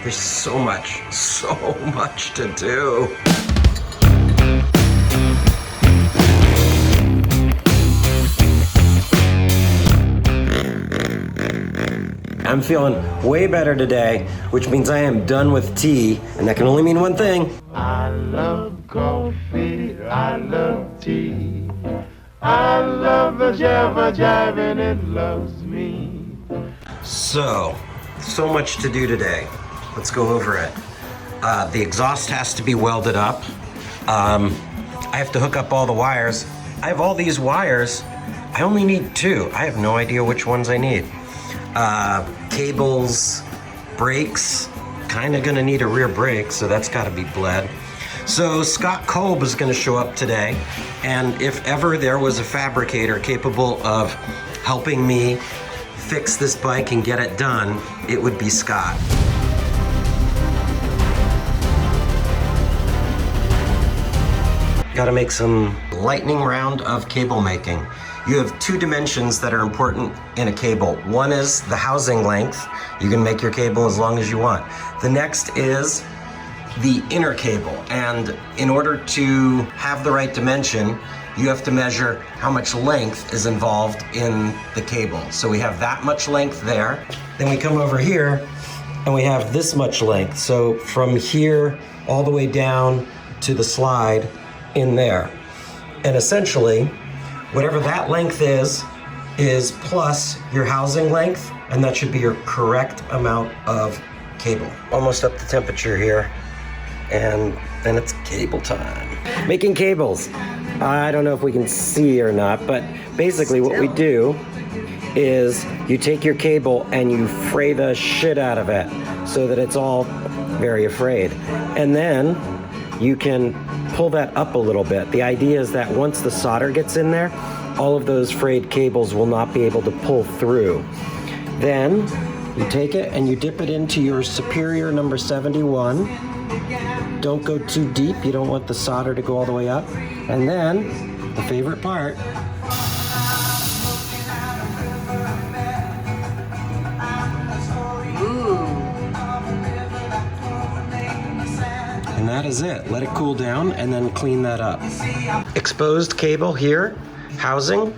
There's so much to do. I'm feeling way better today, which means I am done with tea, and that can only mean one thing. I love coffee, I love tea, I love the jabba jive and it loves me. So much to do today. Let's go over it. The exhaust has to be welded up. I have to hook up all the wires. I have all these wires. I only need 2. I have no idea which ones I need. Cables, brakes, kind of gonna need a rear brake, so that's gotta be bled. So Scott Kolb is gonna show up today, and if ever there was a fabricator capable of helping me fix this bike and get it done, it would be Scott. Gotta make some lightning round of cable making. You have 2 dimensions that are important in a cable. One is the housing length. You can make your cable as long as you want. The next is the inner cable. And in order to have the right dimension, you have to measure how much length is involved in the cable. So we have that much length there. Then we come over here and we have this much length. So from here all the way down to the slide in there. And essentially, whatever that length is plus your housing length, and that should be your correct amount of cable. Almost up to temperature here, and then it's cable time. Making cables. I don't know if we can see or not, but basically what we do is you take your cable and you fray the shit out of it so that it's all very frayed. And then you can pull that up a little bit. The idea is that once the solder gets in there, all of those frayed cables will not be able to pull through. Then you take it and you dip it into your Superior number 71. Don't go too deep. You don't want the solder to go all the way up. And then, the favorite part, and that is it. Let it cool down and then clean that up. Exposed cable here, housing.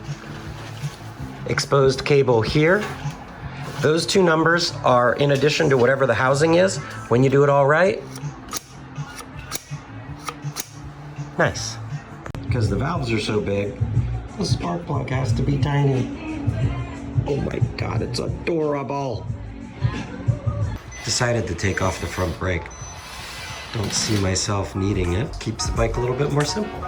Exposed cable here. Those 2 numbers are in addition to whatever the housing is. When you do it all right, nice. Because the valves are so big, the spark plug has to be tiny. Oh my God, it's adorable. Decided to take off the front brake. Don't see myself needing it. Keeps the bike a little bit more simple.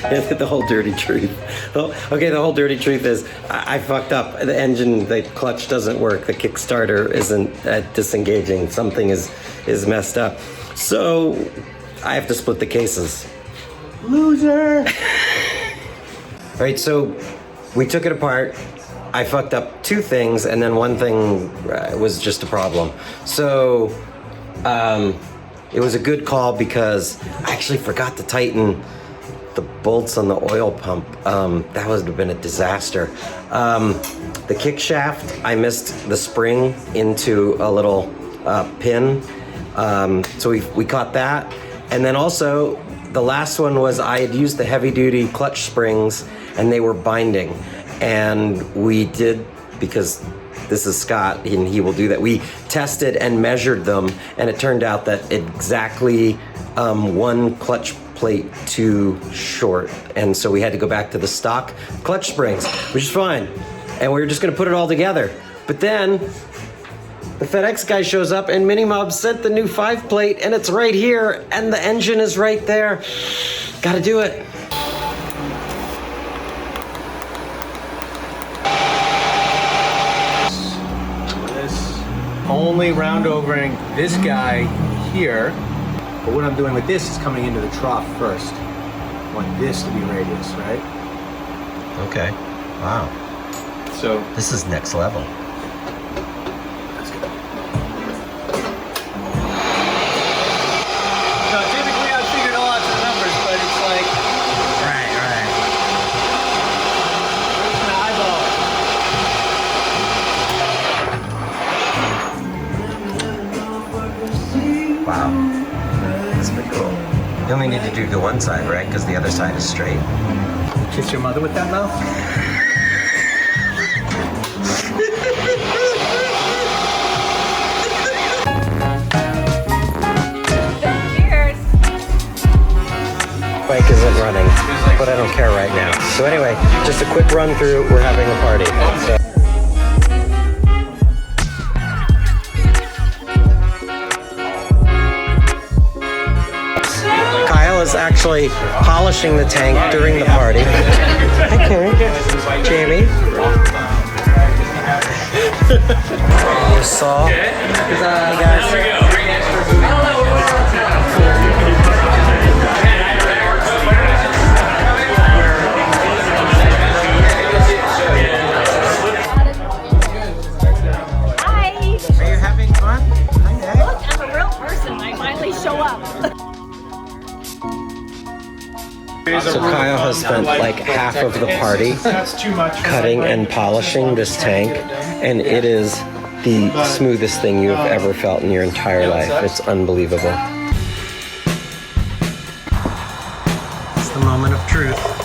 It's the whole dirty truth. Okay, the whole dirty truth is I fucked up. The engine, the clutch doesn't work. The Kickstarter isn't disengaging. Something is messed up. So I have to split the cases. Loser. All right, so we took it apart. I fucked up 2 things, and then one thing was just a problem. So it was a good call because I actually forgot to tighten the bolts on the oil pump. That would have been a disaster. The kick shaft, I missed the spring into a little pin. So we caught that. And then also, the last one was I had used the heavy duty clutch springs and they were binding. And we did, because this is Scott and he will do that, we tested and measured them, and it turned out that exactly 1 clutch plate too short, and so we had to go back to the stock clutch springs, which is fine. and we were just gonna put it all together. But then the FedEx guy shows up and Minimob sent the new 5-plate and it's right here and the engine is right there. Gotta do it. This only round overing this guy here, but what I'm doing with this is coming into the trough first. I want this to be radius, right? Okay, wow. So This is next level. no, typically I've figured all out the numbers, but it's like Right. I'm just gonna eyeball it. Wow, that's pretty cool. You only need to do the one side, right? Because the other side is straight. Kiss your mother with that mouth? Cheers. Bike isn't running, but I don't care right now. So anyway, just a quick run through. We're having a party. So. Kyle is actually polishing the tank during the party. Okay, Jamie. Here's Saul. Hey guys. Hi. Are you having fun? Okay. Look, I'm a real person. I finally show up. So Kyle has spent like half of the party cutting and polishing this tank, and it is the smoothest thing you have ever felt in your entire life. It's unbelievable. It's the moment of truth.